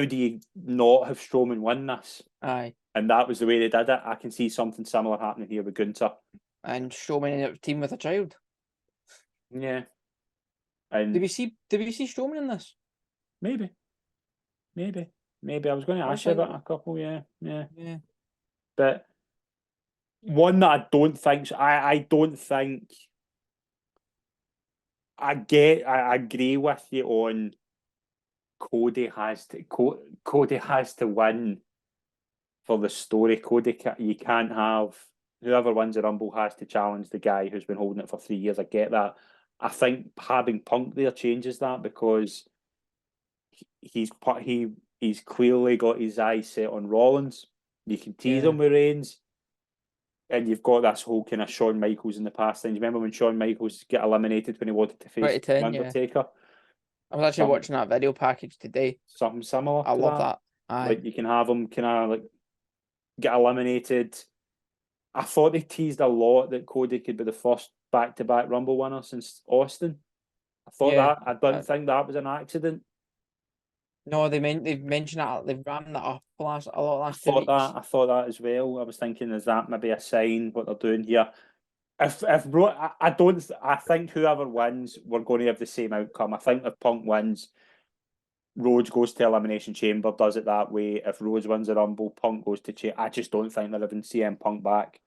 do you not have Strowman win this? Aye. And that was the way they did it. I can see something similar happening here with Gunther. And Strowman in a team with a child. Yeah. And Did we see Strowman in this? maybe. I was going to ask you about a couple, yeah. But one that I don't think I agree with you on. Cody has to win for the story. You can't have whoever wins the Rumble has to challenge the guy who's been holding it for 3 years. I get that. I think having Punk there changes that because he's clearly got his eyes set on Rollins. You can tease him with Reigns. And you've got this whole kind of Shawn Michaels in the past. And you remember when Shawn Michaels got eliminated when he wanted to face 2010, Undertaker? I was actually watching that video package today. Something similar. I love that. Aye. Like you can have him kind of like get eliminated. I thought they teased a lot that Cody could be the first back-to-back Rumble winner since Austin. I thought that. I don't think that was an accident. No, they've mentioned that. They've rammed that up a lot last 2 weeks. I thought that as well. I was thinking, is that maybe a sign what they're doing here? I think whoever wins, we're going to have the same outcome. I think if Punk wins, Rhodes goes to Elimination Chamber, does it that way. If Rhodes wins the Rumble, Punk goes to Chamber. I just don't think they're having CM Punk back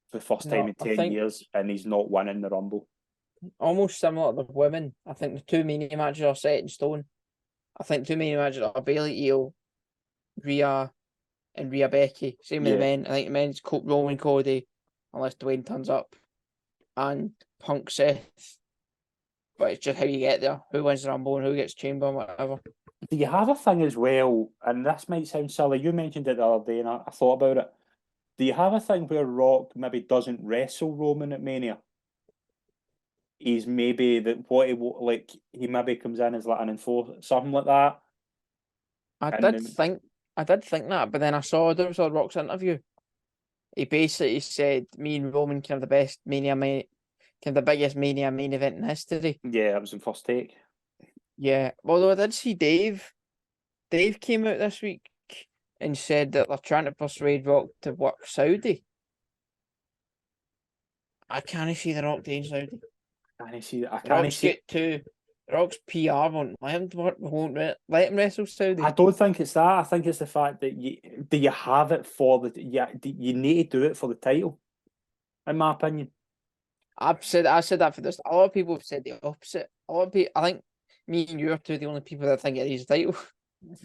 for the first time in 10 years, and he's not winning the Rumble. Almost similar to the women. I think the 2 Mania matches are set in stone. I think 2 Mania matches are Bayley, Io, Rhea, and Rhea Becky. Same with the men. I think the men's Roman Cody, unless Dwayne turns up, and Punk Seth. But it's just how you get there. Who wins the Rumble and who gets Chamber and whatever. Do you have a thing as well, and this might sound silly, you mentioned it the other day and I thought about it. Do you have a thing where Rock maybe doesn't wrestle Roman at Mania? He's maybe he maybe comes in as like an enforcer, something like that. I did think that, but then I saw there was a Rock's interview. He basically said, "Me and Roman can have the best can have the biggest Mania main event in history." Yeah, that was in First Take. Yeah, although I did see Dave. Dave came out this week and said that they're trying to persuade Rock to work Saudi. I can't see the Rock doing Saudi. Rock's PR won't let him wrestle Saudi. I don't think it's that. I think it's the fact that you have it for you need to do it for the title, in my opinion. I said that for this. A lot of people have said the opposite. A lot of people, I think me and you are two of the only people that think it is a title.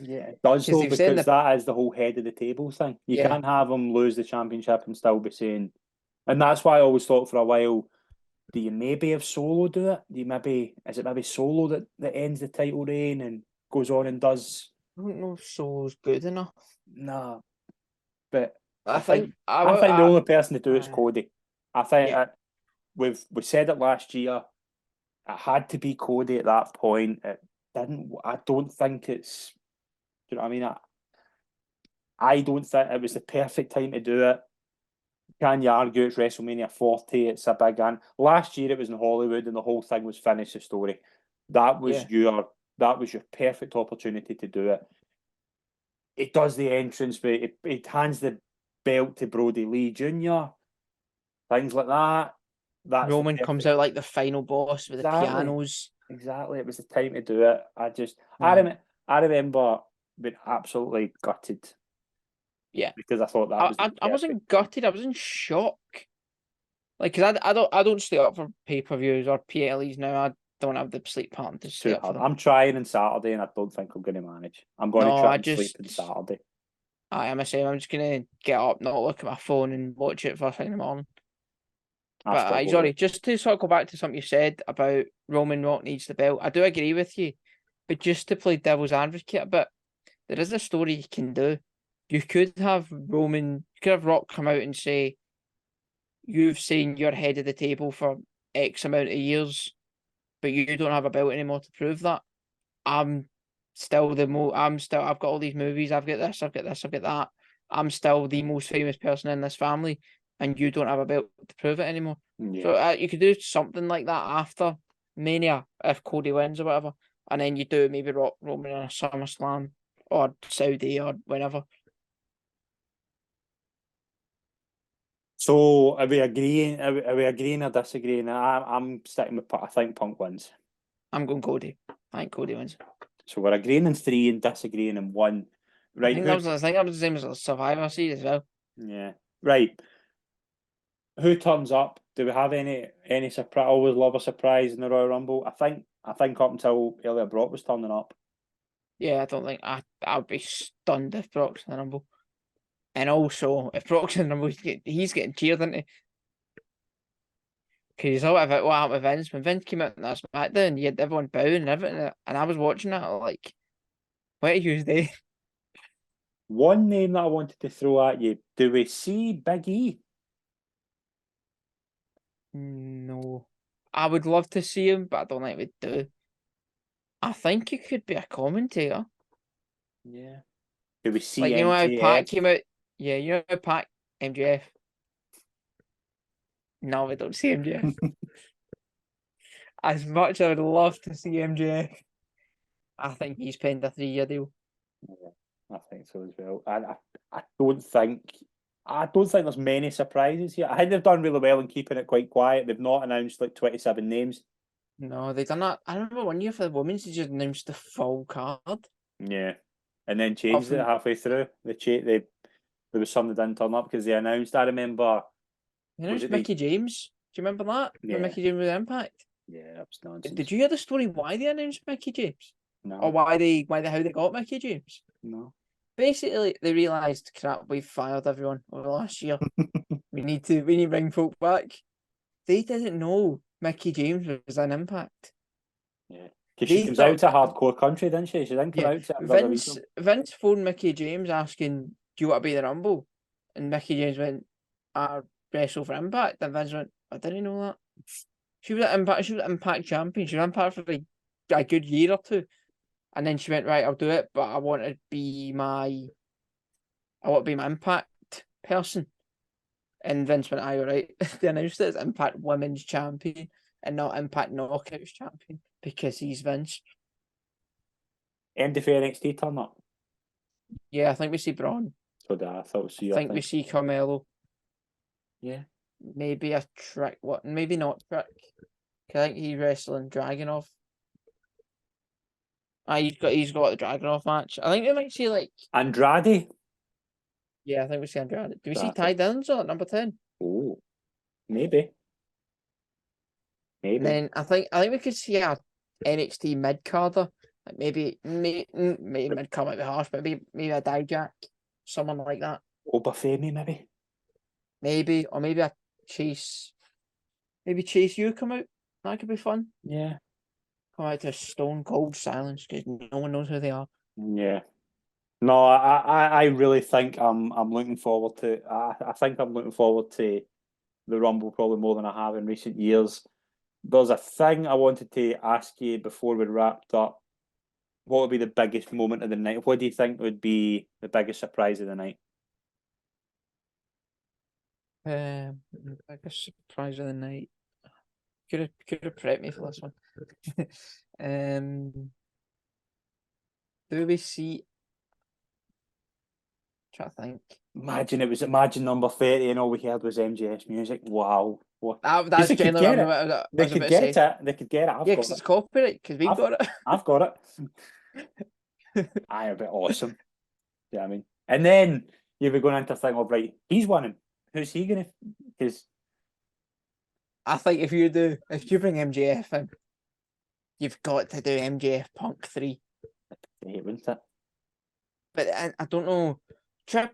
Yeah, it does though, because that is the whole head of the table thing. You can't have him lose the championship and still be saying, and that's why I always thought for a while, do you maybe have Solo do it? Is it maybe Solo that ends the title reign and goes on and does? I don't know if Solo's good enough. Nah, but I think the only person to do it is Cody. I think we said it last year. It had to be Cody at that point. It didn't. I don't think it's. Do you know what I mean? I don't think it was the perfect time to do it. Can you argue it's WrestleMania 40? It's a big one. Last year it was in Hollywood and the whole thing was finish the story. That was your perfect opportunity to do it. It does the entrance, but it hands the belt to Brody Lee Jr. Things like that. That's Roman comes out like the final boss with the pianos. Exactly, it was the time to do it. I remember being absolutely gutted. Yeah, because I thought that was I wasn't gutted. I was in shock. Like, cause I don't stay up for pay-per-views or PLEs now. I don't have the sleep pattern to stay too up for hard. them. I'm trying on Saturday, and I don't think I'm going to manage. I'm going to No, try I and sleep just on Saturday. I am the same. I'm just gonna get up, not look at my phone, and watch it first thing in the morning. But sorry, just to sort of go back to something you said about Roman Rock needs the belt. I do agree with you, but just to play devil's advocate a bit, there is a story you can do. You could have Rock come out and say, "You've seen your head of the table for X amount of years, but you don't have a belt anymore to prove that. I'm still I've got all these movies. I've got this. I've got this. I've got that. I'm still the most famous person in this family, and you don't have a belt to prove it anymore." Yeah. So you could do something like that after Mania if Cody wins or whatever, and then you do maybe Roman in a SummerSlam or Saudi or whenever. So are we agreeing? Are we agreeing or disagreeing? I'm sticking with. I think Punk wins. I'm going Cody. I think Cody wins. So we're agreeing in 3 and disagreeing in 1. Right. I think that was the same as a Survivor Series as well. Yeah. Right. Who turns up? Do we have any surprise? I always love a surprise in the Royal Rumble. I think up until earlier Brock was turning up. Yeah, I don't think I would be stunned if Brock's in the Rumble. And also, if Brock's in the Rumble, he's getting cheered, isn't he? Because what happened with Vince? When Vince came out in that SmackDown, you had everyone bowing and everything, and I was watching that like, what a huge day. One name that I wanted to throw at you. Do we see Big E? No. I would love to see him, but I don't think we'd do. I think he could be a commentator. Yeah. Do we see Like, you know how MJF? Pat came out? Yeah, you know how Pat MJF? No, we don't see MJF. As much as I would love to see MJF, I think he's penned a 3-year deal. Yeah, I think so as well. I don't think there's many surprises here. I think they've done really well in keeping it quite quiet. They've not announced like 27 names. No, they done that. I remember one year for the women's, they just announced the full card. Yeah, and then changed it halfway through. There was some that didn't turn up because they announced. I remember. They announced Mickey James. Do you remember that? Yeah. When Mickey James was Impact. Yeah, that was nonsense. Did you hear the story why they announced Mickey James? No. Or how they got Mickey James? No. Basically, they realised, crap, we've fired everyone over the last year. we need to bring folk back. They didn't know Mickey James was an Impact. Yeah. Because she comes out to hardcore country, didn't she? She didn't come out to Vince phoned Mickey James asking, "Do you want to be the Rumble?" And Mickey James went, "I wrestle for Impact." And Vince went, "I didn't know that." She was at Impact champion. She was Impact for like a good year or two. And then she went, "Right, I'll do it, but I want to be my Impact person." And Vince went, "Aye, all right." They announced it as Impact Women's Champion and not Impact Knockouts Champion because he's Vince. MD for NXT turn up. Yeah, I think we see Braun. So I thought I think we see Carmelo. Yeah. Maybe a Trick. What? Maybe not Trick. I think he's wrestling Dragunov. He's got the Dragunov match. I think we might see like Andrade. Yeah, I think we see Andrade. Do we see Ty Dillinger at number 10? Oh, maybe. And then I think we could see a NXT mid carder. Like maybe mid card might be harsh, but maybe a Dijak, someone like that. Obafemi, maybe. Maybe, or maybe a Chase. Maybe Chase U come out. That could be fun. Yeah. Come out to stone cold silence because no one knows who they are. Yeah. No, I really think I'm looking forward to. I think I'm looking forward to the Rumble probably more than I have in recent years. There's a thing I wanted to ask you before we wrapped up. What would be the biggest moment of the night? What do you think would be the biggest surprise of the night? Biggest surprise of the night. Could have prepped me for this one. Do we see? Try to think. Imagine number 30 and all we heard was MJS music. Wow. What? That's they could generally get what it. I They was could about to get say. it. They could get it. I've Yeah, got because it's it. copyright, because we've got it. I've got it. Aye, a bit awesome. Yeah, I mean, and then you were going into a thing of right. He's winning. Who's he gonna? Because I think if you bring MJF in, you've got to do MJF Punk 3. he wins it. But I don't know. Trip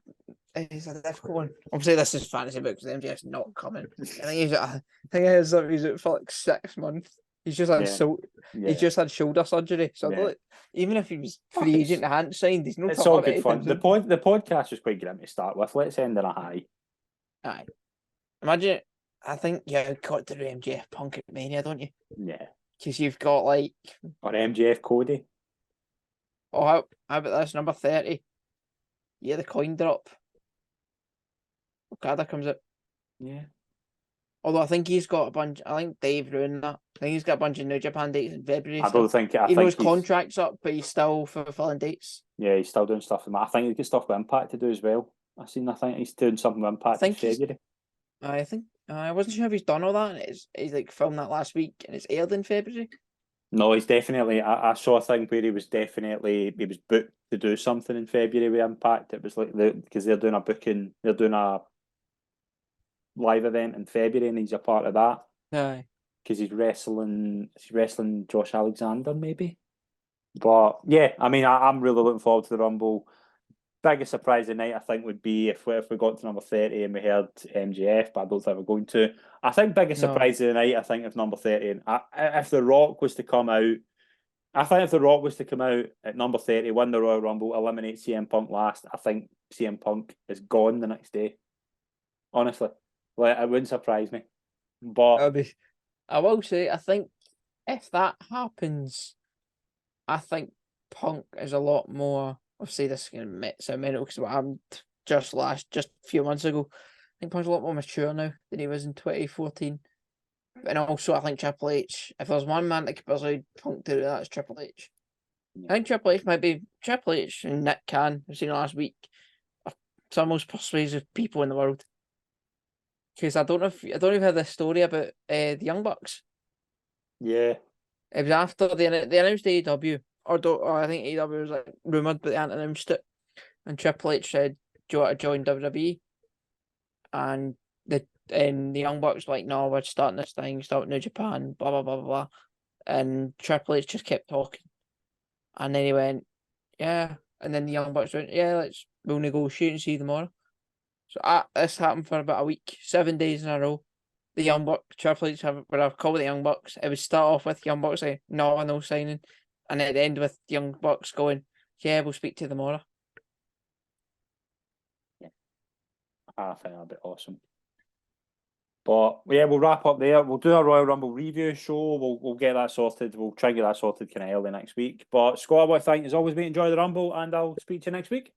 is a difficult one. Obviously, this is fantasy books. MJF's not coming. I think he's out for like 6 months. He's just had Yeah. he's just had shoulder surgery. So Yeah. even if he was free agent and hadn't signed, he's no It's talking all about good fun. anything The podcast was quite grim to start with. Let's end on a high. Aye. Imagine. I think you've got to do MJF Punk at Mania, don't you? Yeah. Because you've got like, Or MJF Cody. oh, how about this number 30? Yeah, the coin drop. Okada comes out. Yeah. Although I think he's got a bunch. I think Dave ruined that. I think he's got a bunch of New Japan dates in February. I don't think. I Even though think his contract's up, but he's still fulfilling dates. Yeah, he's still doing stuff. I think he's got stuff with Impact to do as well. I think he's doing something with Impact in February. I think I wasn't sure if he's done all that. And he's like filmed that last week, and it's aired in February. No, he's definitely. I saw a thing where he was booked to do something in February with Impact. It was like because they're doing a live event in February, and he's a part of that. Aye. Because he's wrestling Josh Alexander, maybe. But yeah, I mean, I'm really looking forward to the Rumble. Biggest surprise of the night, I think, would be if we got to number 30 and we heard MJF, but I don't think we're going to. I think biggest surprise of the night, I think, if number 30, and if The Rock was to come out, I think if The Rock was to come out at number 30, win the Royal Rumble, eliminate CM Punk last, I think CM Punk is gone the next day. Honestly, like it wouldn't surprise me. But I will say, I think if that happens, I think Punk is a lot more. Obviously, this is going to sound mental because what happened just a few months ago. I think Punk's a lot more mature now than he was in 2014. And also, I think Triple H, if there's one man that could persuade Punk to do that, it's Triple H. I think Triple H might be Triple H and Nick Khan, we've seen last week, are some of the most persuasive people in the world. Because I don't know if you've heard this story about the Young Bucks. yeah. It was after they announced AEW, or I think AEW was like rumoured, but they hadn't announced it. And Triple H said, "Do you want to join WWE?" And the Young Bucks were like, "No, we're starting this thing, starting New Japan, blah blah blah blah blah." And Triple H just kept talking, and then he went, "Yeah," and then the Young Bucks went, "Yeah, we'll negotiate and see you tomorrow." So this happened for about a week, 7 days in a row. The Young Bucks, Triple H would have called the Young Bucks. It would start off with Young Bucks saying, no signing. And it'd end with Young Bucks going, yeah, we'll speak to you tomorrow. Yeah. I think that'd be awesome. But yeah, we'll wrap up there. We'll do a Royal Rumble review show. We'll get that sorted. We'll try and get that sorted kind of early next week. But Scott, I want to thank you as always, mate. Enjoy the Rumble, and I'll speak to you next week.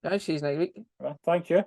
Nice, see you next week. Well, thank you.